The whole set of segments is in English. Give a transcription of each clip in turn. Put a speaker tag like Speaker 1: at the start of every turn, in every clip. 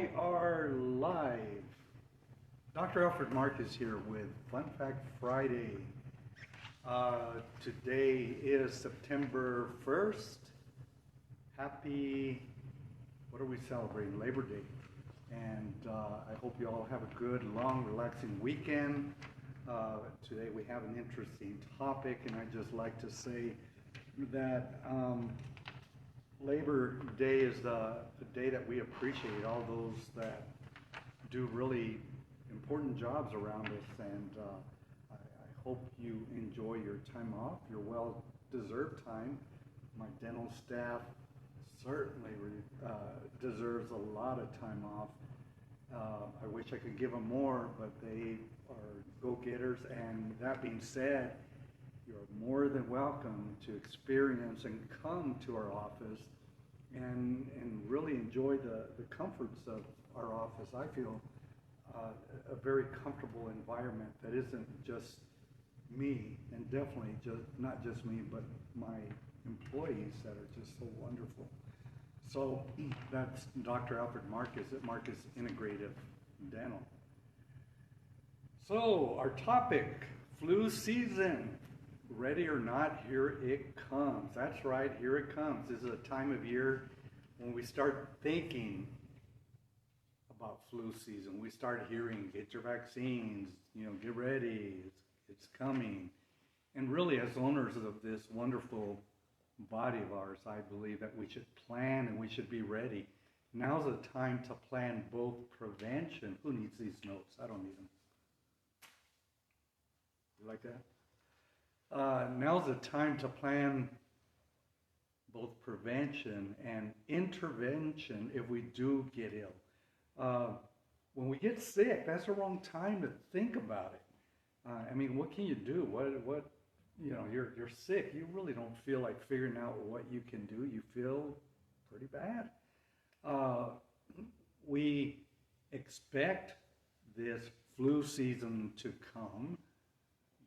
Speaker 1: We are live. Dr. Alfred Marcus here with Fun Fact Friday. Today is September 1st. Happy, what are we celebrating? Labor Day. And I hope you all have a good, long, relaxing weekend. Today we have an interesting topic, and I'd just like to say that Labor Day is the day that we appreciate all those that do really important jobs around us, and I hope you enjoy your time off, your well-deserved time. My dental staff certainly deserves a lot of time off. I wish I could give them more, but they are go-getters, and that being said, you're more than welcome to experience and come to our office and really enjoy the comforts of our office. I feel a very comfortable environment that isn't just me, and definitely not just me, but my employees that are just so wonderful. So that's Dr. Alfred Marcus at Marcus Integrative Dental. So our topic, flu season. Ready or not, here it comes. That's right, here it comes. This is a time of year when we start thinking about flu season. We start hearing, get your vaccines, get ready, it's coming. And really, as owners of this wonderful body of ours, I believe that we should plan and we should be ready. Now's the time to plan both prevention. Who needs these notes? I don't need them. You like that? Now's the time to plan both prevention and intervention if we do get ill. When we get sick, that's the wrong time to think about it. I mean, what can you do? What you're sick. You really don't feel like figuring out what you can do. You feel pretty bad. We expect this flu season to come.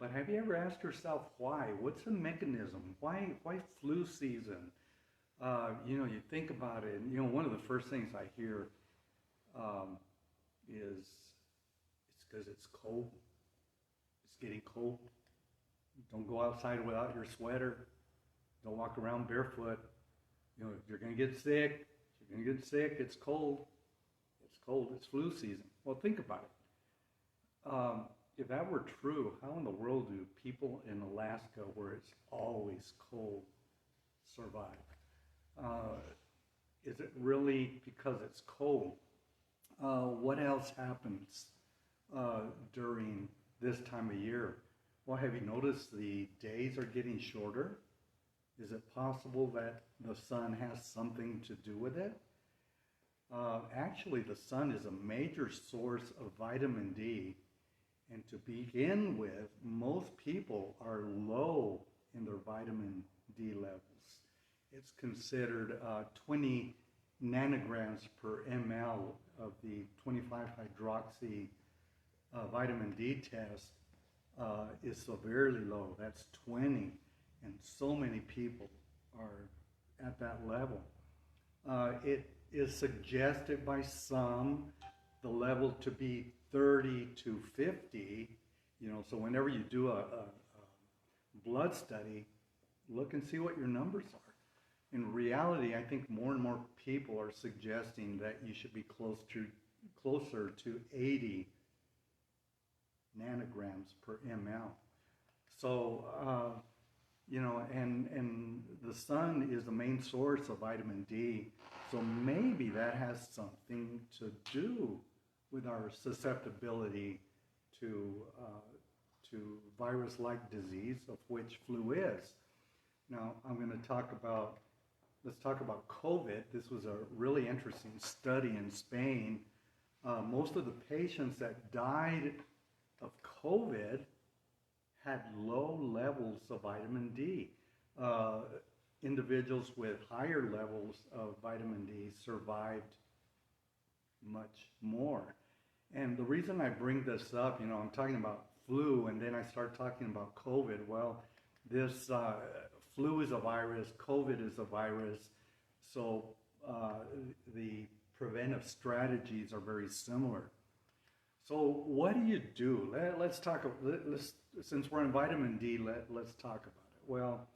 Speaker 1: But have you ever asked yourself why? What's the mechanism? Why flu season? You think about it, and one of the first things I hear is it's because it's cold. It's getting cold. Don't go outside without your sweater. Don't walk around barefoot. You're going to get sick. You're going to get sick. It's cold. It's cold. It's flu season. Well, think about it. If that were true, how in the world do people in Alaska, where it's always cold, survive? Is it really because it's cold? What else happens during this time of year? Well, have you noticed the days are getting shorter? Is it possible that the sun has something to do with it? Actually, the sun is a major source of vitamin D. And to begin with, most people are low in their vitamin D levels. It's considered 20 nanograms per ml of the 25-hydroxy vitamin D test is severely low. That's 20, and so many people are at that level. It is suggested by some the level to be 30 to 50, so whenever you do a blood study, look and see what your numbers are. In reality, I think more and more people are suggesting that you should be closer to 80 nanograms per ml. So, and the sun is the main source of vitamin D, so maybe that has something to do with our susceptibility to virus-like disease, of which flu is. Now, let's talk about COVID. This was a really interesting study in Spain. Most of the patients that died of COVID had low levels of vitamin D. Individuals with higher levels of vitamin D survived much more. And the reason I bring this up, I'm talking about flu, and then I start talking about COVID. Well, this flu is a virus, COVID is a virus, so the preventive strategies are very similar. So what do? Let's talk. Since we're on vitamin D, let's talk about it. Well,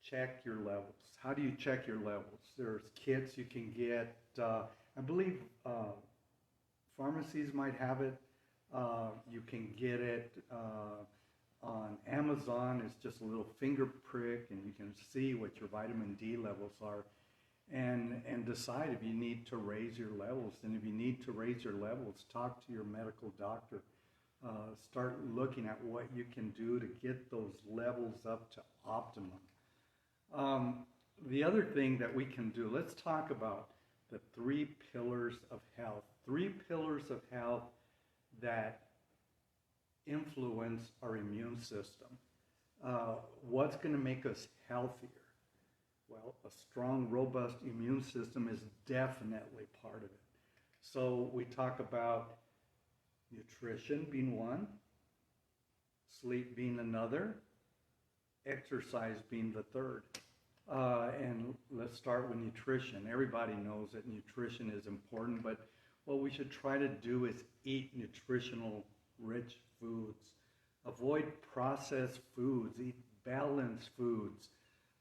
Speaker 1: check your levels. How do you check your levels? There's kits you can get. I believe pharmacies might have it. You can get it on Amazon. It's just a little finger prick, and you can see what your vitamin D levels are, and decide if you need to raise your levels. And if you need to raise your levels, talk to your medical doctor. Start looking at what you can do to get those levels up to optimum. The other thing that we can do, let's talk about the 3 pillars of health. 3 pillars of health that influence our immune system. What's going to make us healthier? Well, a strong, robust immune system is definitely part of it. So we talk about nutrition being one, sleep being another, exercise being the third. And let's start with nutrition. Everybody knows that nutrition is important, but what we should try to do is eat nutritional rich foods. Avoid processed foods. Eat balanced foods.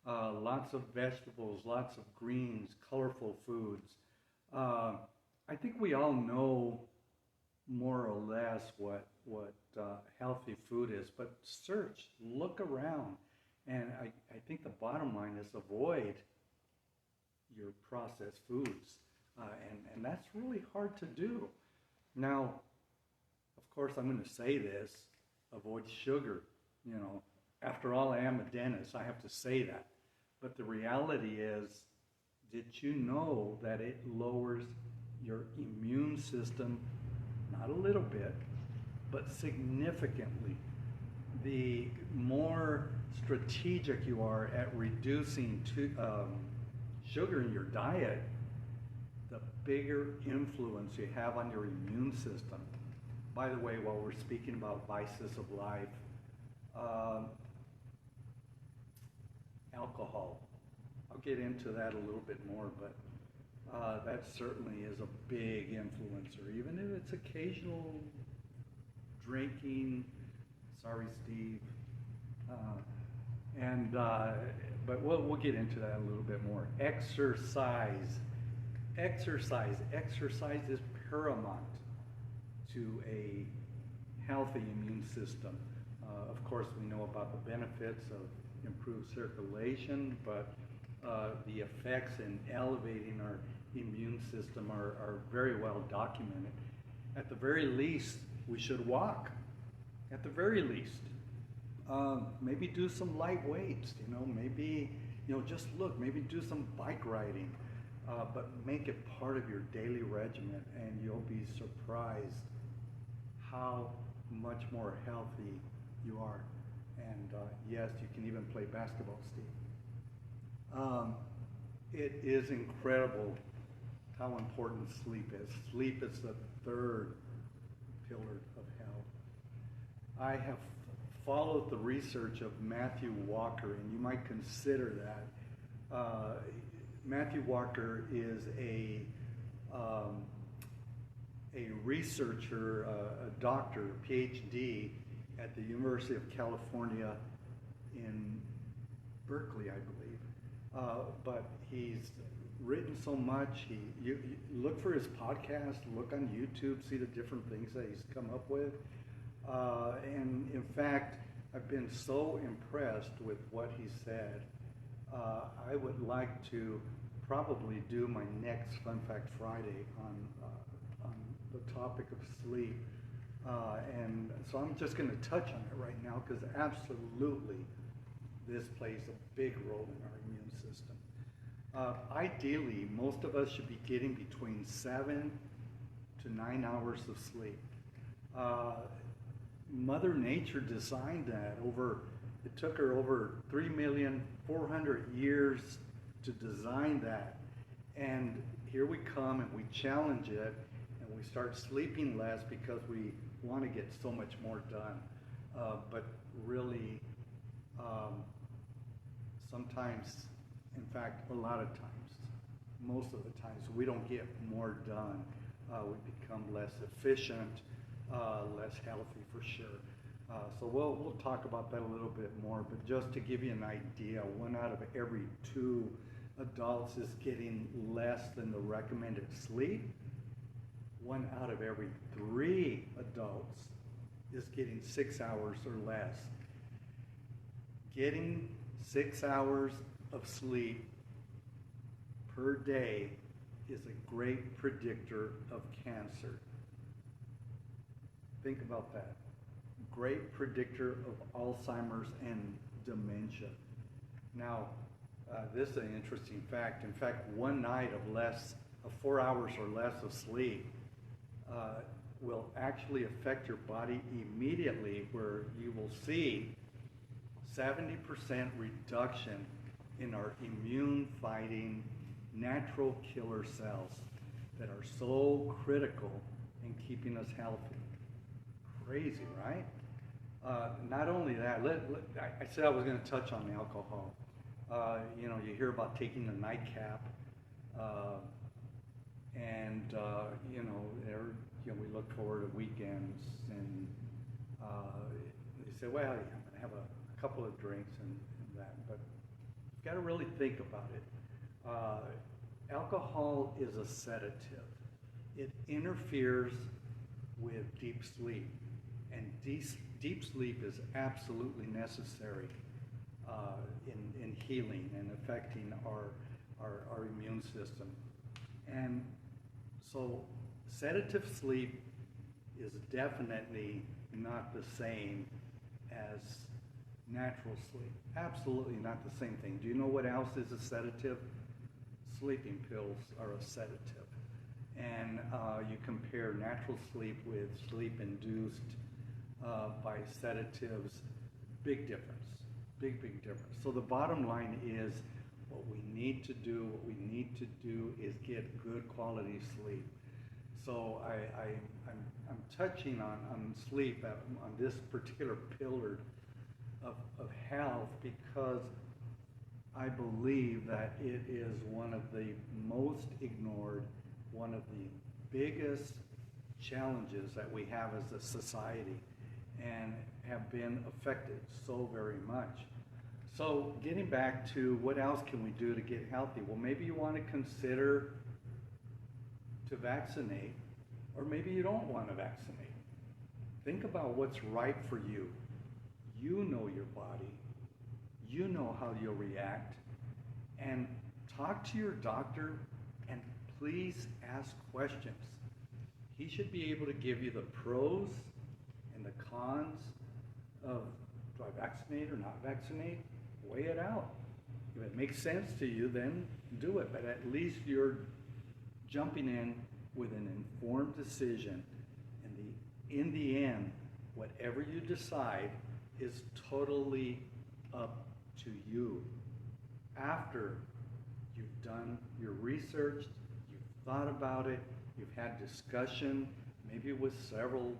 Speaker 1: Lots of vegetables, lots of greens, colorful foods. I think we all know more or less what healthy food is, but search, look around. And I think the bottom line is avoid your processed foods. And that's really hard to do. Now, of course, I'm going to say this, avoid sugar. You know, after all, I am a dentist. I have to say that. But the reality is, did you know that it lowers your immune system, not a little bit, but significantly? The more strategic you are at reducing sugar in your diet, the bigger influence you have on your immune system. By the way, while we're speaking about vices of life, alcohol. I'll get into that a little bit more, but that certainly is a big influencer, even if it's occasional drinking. Sorry, Steve. But we'll get into that a little bit more. Exercise is paramount to a healthy immune system. Of course, we know about the benefits of improved circulation, but the effects in elevating our immune system are very well documented. At the very least, we should walk. At the very least. Maybe do some light weights, maybe, just look, maybe do some bike riding, but make it part of your daily regimen, and you'll be surprised how much more healthy you are. And yes, you can even play basketball, Steve. It is incredible how important sleep is. Sleep is the 3rd pillar of health. I have followed the research of Matthew Walker, and you might consider that. Matthew Walker is a researcher, a doctor, PhD at the University of California in Berkeley, I believe. But he's written so much. You look for his podcast, look on YouTube, see the different things that he's come up with. And in fact, I've been so impressed with what he said. I would like to probably do my next Fun Fact Friday on the topic of sleep. And so I'm just going to touch on it right now, because absolutely this plays a big role in our immune system. Ideally, most of us should be getting between 7 to 9 hours of sleep. Mother Nature designed that. It took her over 3,400,000 years to design that. And here we come and we challenge it, and we start sleeping less because we want to get so much more done. But really, sometimes, in fact, a lot of times, most of the time, so we don't get more done. We become less efficient, less healthy for sure. So we'll talk about that a little bit more, but just to give you an idea, 1 out of every 2 adults is getting less than the recommended sleep. 1 out of every 3 adults is getting 6 hours or less. Getting 6 hours of sleep per day is a great predictor of cancer. Think about that. Great predictor of Alzheimer's and dementia. Now, this is an interesting fact. In fact, 1 night of 4 hours or less of sleep will actually affect your body immediately, where you will see 70% reduction in our immune-fighting natural killer cells that are so critical in keeping us healthy. Crazy, right? Not only that, I said I was going to touch on alcohol. You hear about taking a nightcap, and we look forward to weekends, and they say, well, yeah, I'm going to have a couple of drinks and that, but you've got to really think about it. Alcohol is a sedative. It interferes with deep sleep, and deep sleep is absolutely necessary in healing and affecting our immune system. And so sedative sleep is definitely not the same as natural sleep. Absolutely not the same thing. Do you know what else is a sedative? Sleeping pills are a sedative. And you compare natural sleep with sleep induced by sedatives, big difference. Big difference. So the bottom line is what we need to do is get good quality sleep. So I'm touching on sleep on this particular pillar of health, because I believe that it is one of the most ignored, one of the biggest challenges that we have as a society, and have been affected so very much. So getting back to what else can we do to get healthy? Well, maybe you want to consider to vaccinate, or maybe you don't want to vaccinate. Think about what's right for you. You know your body. You know how you'll react. And talk to your doctor, and please ask questions. He should be able to give you the pros and the cons of, do I vaccinate or not vaccinate? Weigh it out. If it makes sense to you, then do it. But at least you're jumping in with an informed decision. And in the end, whatever you decide is totally up to you. After you've done your research, you've thought about it, you've had discussion, maybe with several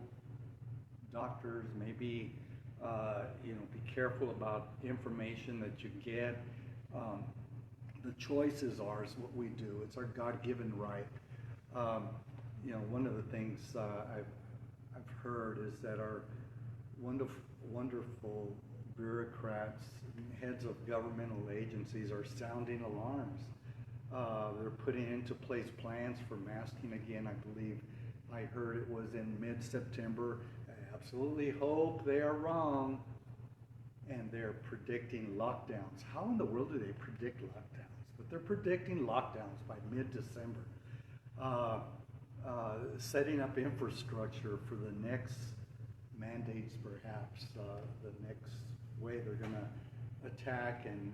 Speaker 1: doctors, maybe be careful about information that you get. The choice is ours, what we do. It's our God-given right. One of the things I've heard is that our wonderful bureaucrats, heads of governmental agencies, are sounding alarms. They're putting into place plans for masking again. I believe I heard it was in mid-September. I absolutely hope they are wrong. And they're predicting lockdowns. How in the world do they predict lockdowns? But they're predicting lockdowns by mid-December. Setting up infrastructure for the next mandates, perhaps, the next way they're going to attack and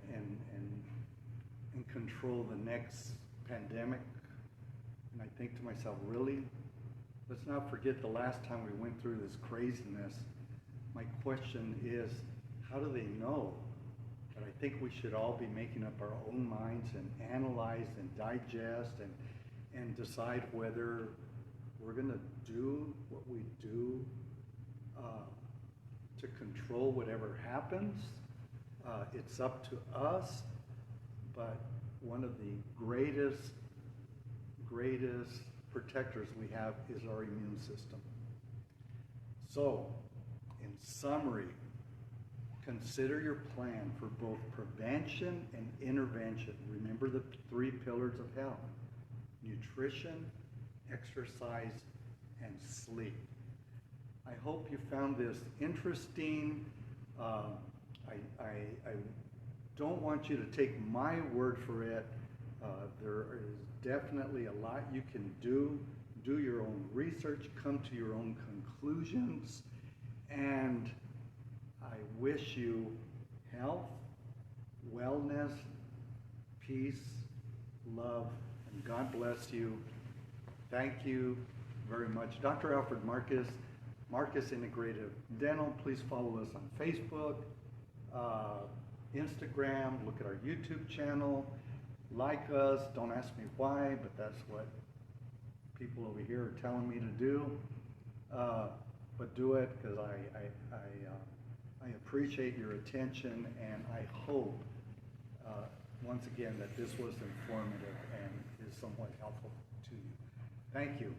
Speaker 1: control the next pandemic. And I think to myself, really? Let's not forget the last time we went through this craziness. My question is, how do they know? But I think we should all be making up our own minds and analyze and digest and decide whether we're going to do what we do to control whatever happens. It's up to us, but one of the greatest greatest protectors we have is our immune system. So, in summary, consider your plan for both prevention and intervention. Remember the 3 pillars of health: nutrition, exercise, and sleep. I hope you found this interesting. I don't want you to take my word for it. There is definitely a lot you can do. Do your own research, come to your own conclusions, and I wish you health, wellness, peace, love, and God bless you. Thank you very much. Dr. Alfred Marcus, Marcus Integrative Dental. Please follow us on Facebook, Instagram, look at our YouTube channel, like us. Don't ask me why, but that's what people over here are telling me to do. But do it, because I appreciate your attention, and I hope, once again, that this was informative and is somewhat helpful to you. Thank you.